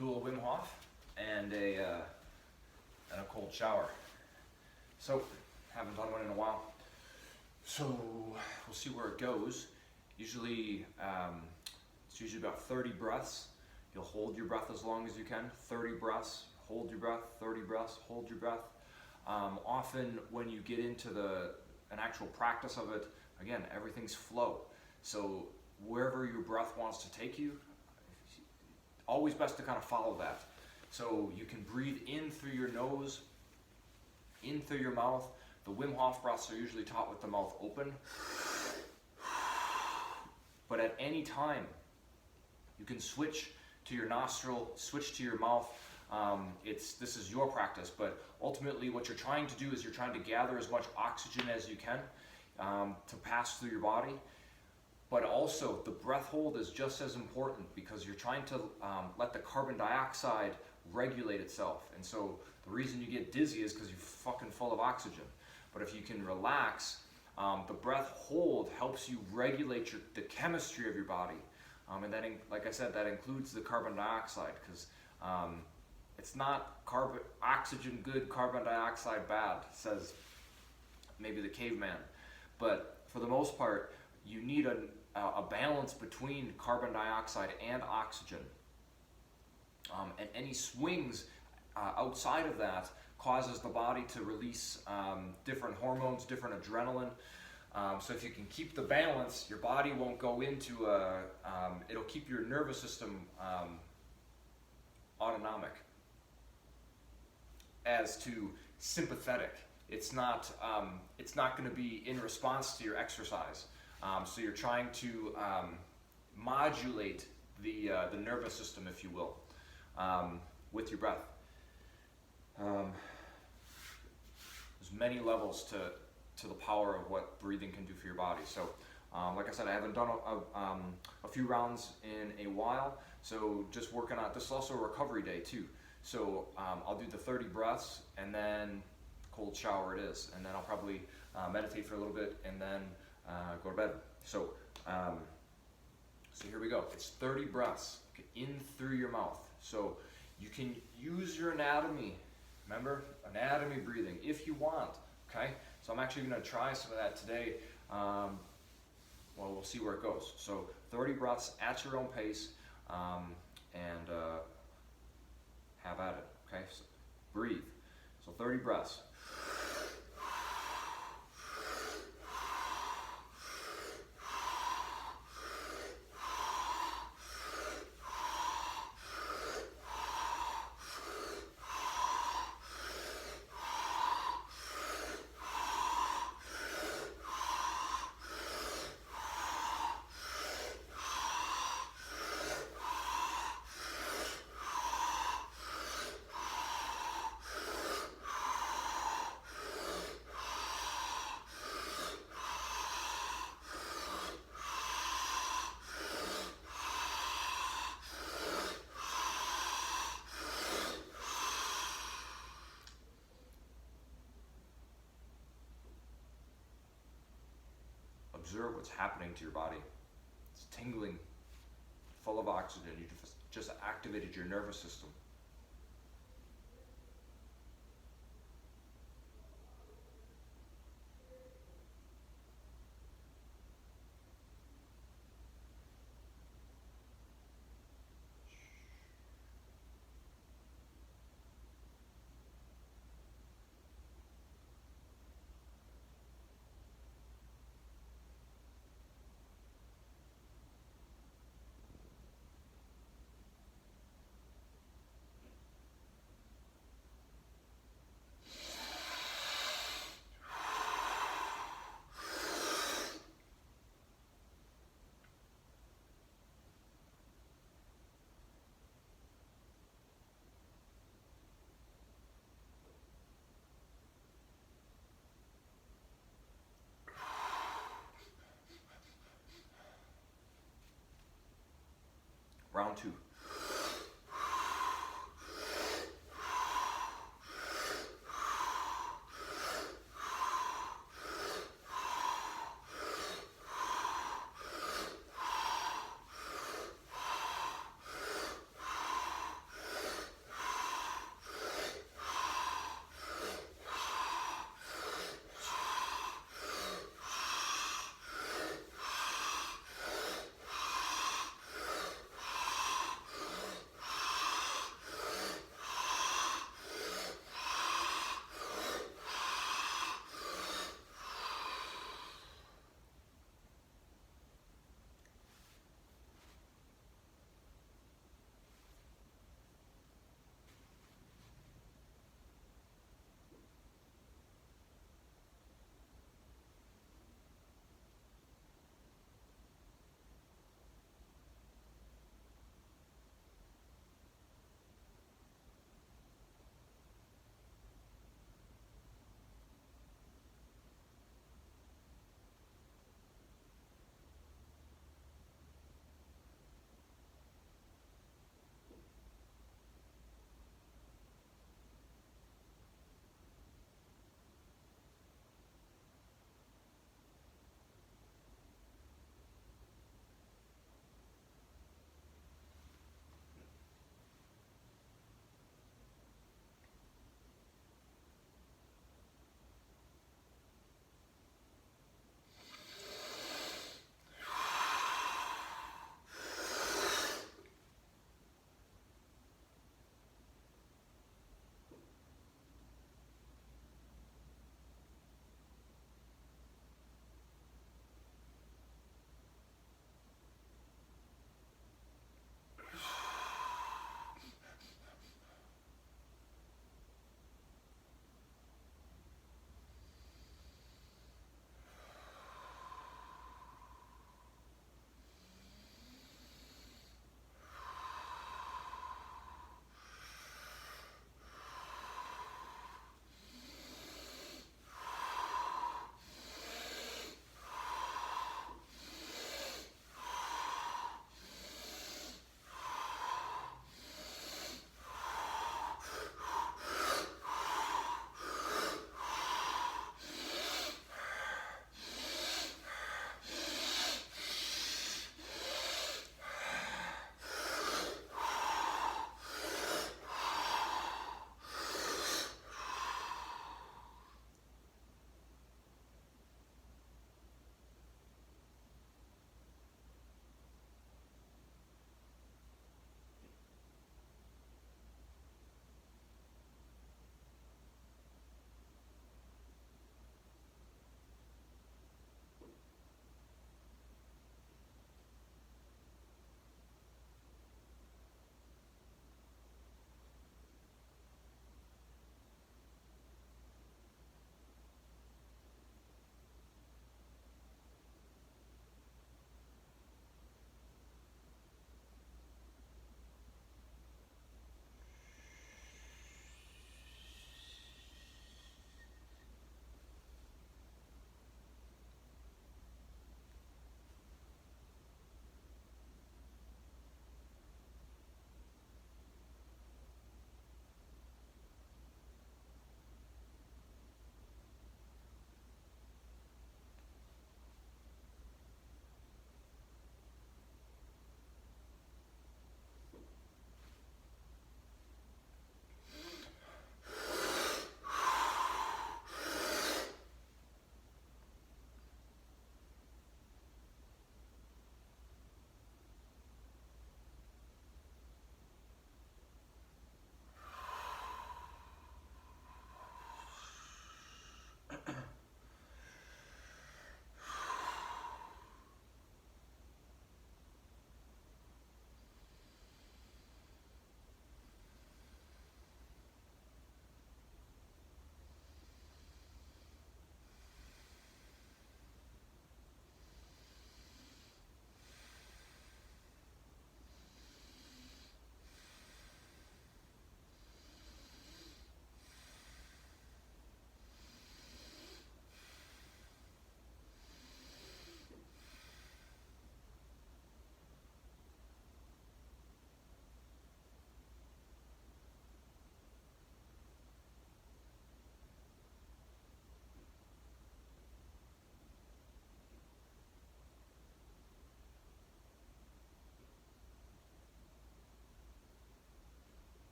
We'll do a Wim Hof and a cold shower. So, haven't done one in a while. So we'll see where it goes. Usually, it's usually about 30 breaths. You'll hold your breath as long as you can. 30 breaths, hold your breath. 30 breaths, hold your breath. Often when you get into an actual practice of it, again, everything's flow. So wherever your breath wants to take you, always best to kind of follow that. So you can breathe in through your nose, in through your mouth. The Wim Hof breaths are usually taught with the mouth open. But at any time, you can switch to your nostril, switch to your mouth. This is your practice, but ultimately what you're trying to do is you're trying to gather as much oxygen as you can to pass through your body. But also, the breath hold is just as important because you're trying to let the carbon dioxide regulate itself. And so the reason you get dizzy is because you're fucking full of oxygen. But if you can relax, the breath hold helps you regulate the chemistry of your body. And that, like I said, that includes the carbon dioxide, because it's not oxygen good, carbon dioxide bad, says maybe the caveman. But for the most part, you need a balance between carbon dioxide and oxygen. And any swings outside of that causes the body to release different hormones, different adrenaline. So if you can keep the balance, your body won't go into it'll keep your nervous system autonomic as to sympathetic. It's not going to be in response to your exercise. So you're trying to modulate the nervous system, if you will, with your breath. There's many levels to the power of what breathing can do for your body. So, like I said, I haven't done a few rounds in a while, so just working on it. This is also a recovery day too. So I'll do the 30 breaths and then cold shower it is, and then I'll probably meditate for a little bit and then go to bed. So, so here we go. It's 30 breaths in through your mouth. So you can use your anatomy. Remember, anatomy breathing if you want. Okay. So I'm actually going to try some of that today. Well, we'll see where it goes. So 30 breaths at your own pace, and have at it. Okay. So breathe. So 30 breaths. Observe what's happening to your body. It's tingling, full of oxygen. You just activated your nervous system. Round 2.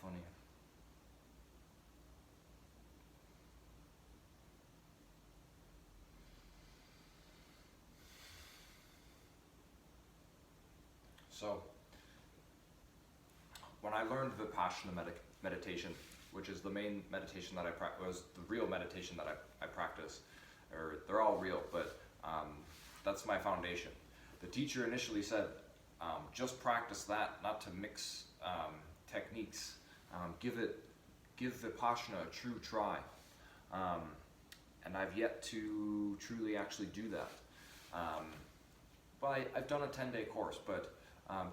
funny. So, when I learned Vipassana meditation, which is the main meditation that I was the real meditation that I practice, or they're all real, but that's my foundation. The teacher initially said, just practice that, not to mix techniques. Give Vipassana a true try. And I've yet to truly actually do that. But I've done a 10-day course, but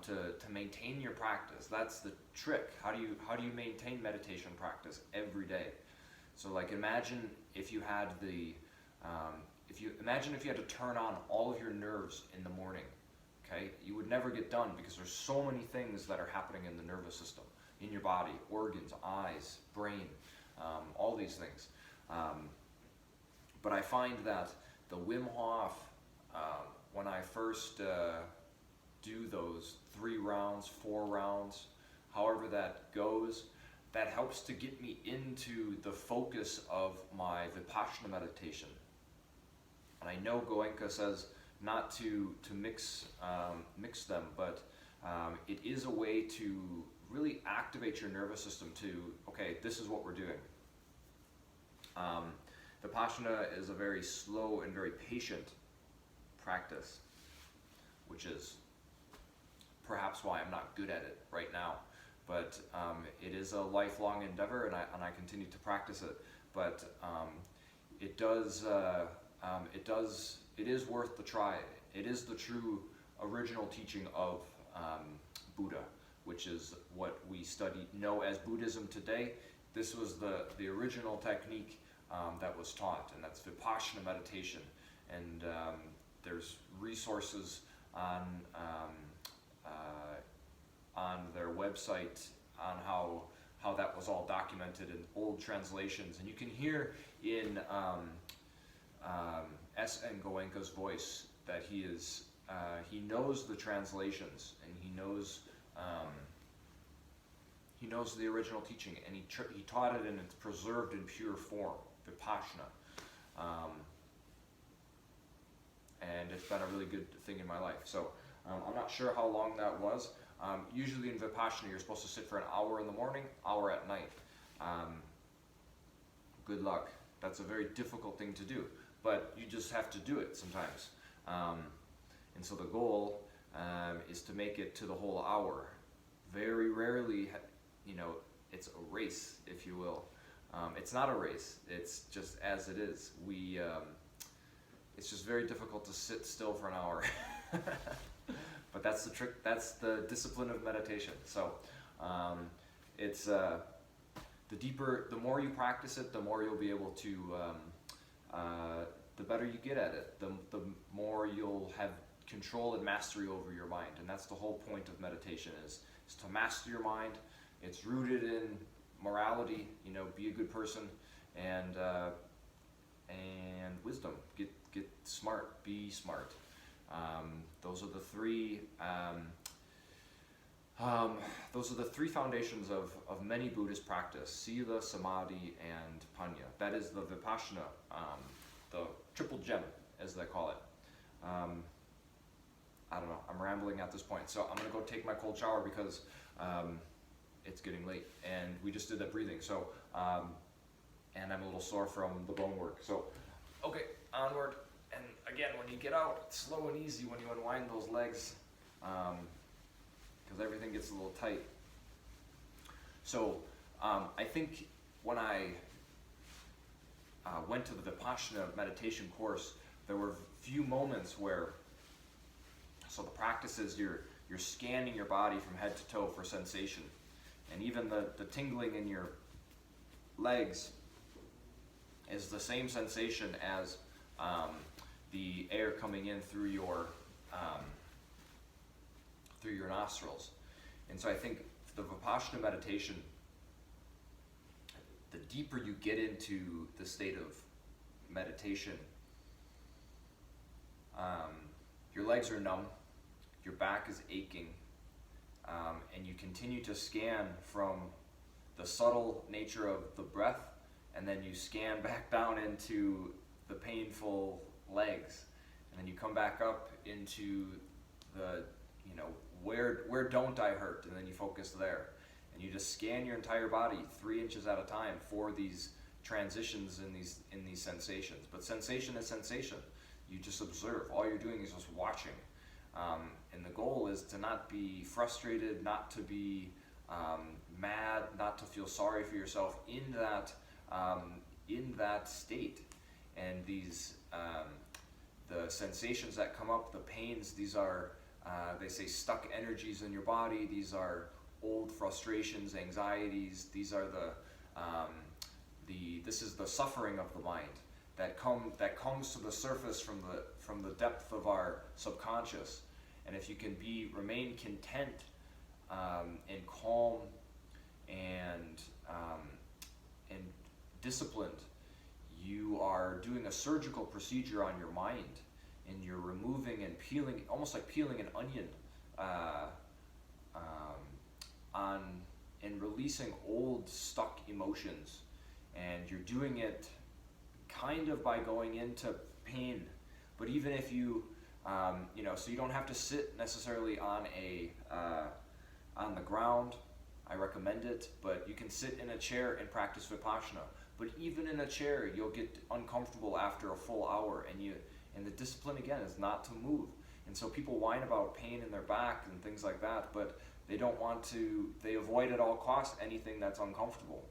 to maintain your practice, that's the trick. How do you maintain meditation practice every day? So like imagine if you had imagine if you had to turn on all of your nerves in the morning. Okay, you would never get done because there's so many things that are happening in the nervous system, in your body, organs, eyes, brain, all these things. But I find that the Wim Hof, when I first do those 3 rounds, 4 rounds, however that goes, that helps to get me into the focus of my Vipassana meditation. And I know Goenka says not to mix them, but it is a way to really activate your nervous system to, okay, this is what we're doing. Vipassana is a very slow and very patient practice, which is perhaps why I'm not good at it right now. But it is a lifelong endeavor, and I continue to practice it. But it is worth the try. It is the true original teaching of Buddha, which is what we know as Buddhism today. This was the original technique that was taught, and that's Vipassana meditation. And there's resources on their website on how that was all documented in old translations. And you can hear in S.N. Goenka's voice that he knows the translations, and he knows the original teaching, and he taught it in its preserved and pure form, Vipassana. And it's been a really good thing in my life. So I'm not sure how long that was. Usually in Vipassana, you're supposed to sit for an hour in the morning, hour at night. Good luck. That's a very difficult thing to do, but you just have to do it sometimes. And so the goal is to make it to the whole hour. Very rarely, it's a race, if you will. It's not a race. It's just as it is. It's just very difficult to sit still for an hour. But that's the trick. That's the discipline of meditation. So it's the more you practice it, the more you'll be able to, the better you get at it. The more you'll have control and mastery over your mind. And that's the whole point of meditation is to master your mind. It's rooted in morality. Be a good person, and wisdom. Get smart. Be smart. Those are the three. Those are the 3 foundations of many Buddhist practice: Sila, Samadhi, and Panya. That is the Vipassana, the triple gem, as they call it. I don't know. I'm rambling at this point, so I'm gonna go take my cold shower because it's getting late, and we just did that breathing. So, and I'm a little sore from the bone work. So, okay, onward. And again, when you get out, it's slow and easy when you unwind those legs, because everything gets a little tight. So I think when I went to the Vipassana meditation course, there were few moments where, so the practice is you're scanning your body from head to toe for sensation, and even the tingling in your legs is the same sensation as the air coming in through your nostrils. And so I think the Vipassana meditation, the deeper you get into the state of meditation, your legs are numb, your back is aching, and you continue to scan from the subtle nature of the breath, and then you scan back down into the painful legs, and then you come back up into the, where don't I hurt, and then you focus there, and you just scan your entire body 3 inches at a time for these transitions in these sensations. But sensation is sensation. You just observe. All you're doing is just watching. And the goal is to not be frustrated, not to be mad, not to feel sorry for yourself in that state. And these the sensations that come up, the pains, these are they say stuck energies in your body. These are old frustrations, anxieties. These are this is the suffering of the mind that comes to the surface from the depth of our subconscious. And if you can remain content and calm and disciplined, you are doing a surgical procedure on your mind, and you're removing and peeling, almost like peeling an onion, and releasing old stuck emotions. And you're doing it kind of by going into pain. But even if you, so you don't have to sit necessarily on the ground. I recommend it, but you can sit in a chair and practice Vipassana. But even in a chair, you'll get uncomfortable after a full hour, and the discipline again is not to move. And so people whine about pain in their back and things like that, but they they avoid at all costs anything that's uncomfortable.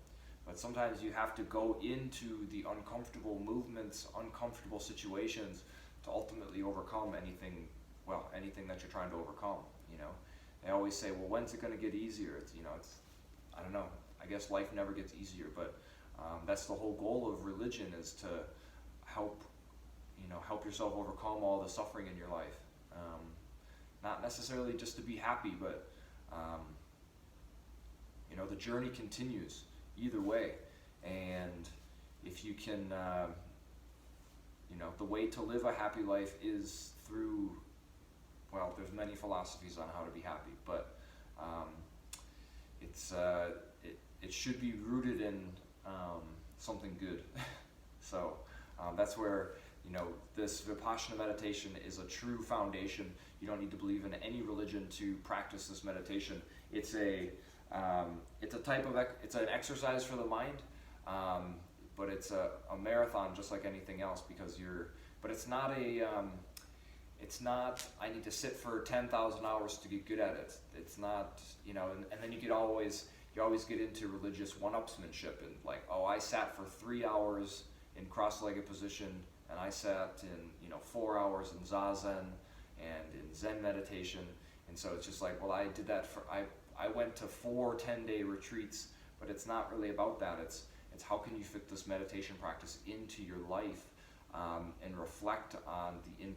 But sometimes you have to go into the uncomfortable movements, uncomfortable situations to ultimately overcome anything that you're trying to overcome. They always say, well, when's it going to get easier? I don't know. I guess life never gets easier, but that's the whole goal of religion, is to help yourself overcome all the suffering in your life. Not necessarily just to be happy, but the journey continues either way. And if you can, the way to live a happy life is through, there's many philosophies on how to be happy, but it should be rooted in something good. So that's where this Vipassana meditation is a true foundation. You don't need to believe in any religion to practice this meditation. It's a type of it's an exercise for the mind, but it's a marathon just like anything else, because but it's not I need to sit for 10,000 hours to get good at it. It's not, and then you always get into religious one-upsmanship, and like, oh, I sat for 3 hours in cross-legged position, and I sat in 4 hours in Zazen and in Zen meditation. And so it's just like, well, I did that I went to 4 10-day retreats, but it's not really about that. It's how can you fit this meditation practice into your life, and reflect on the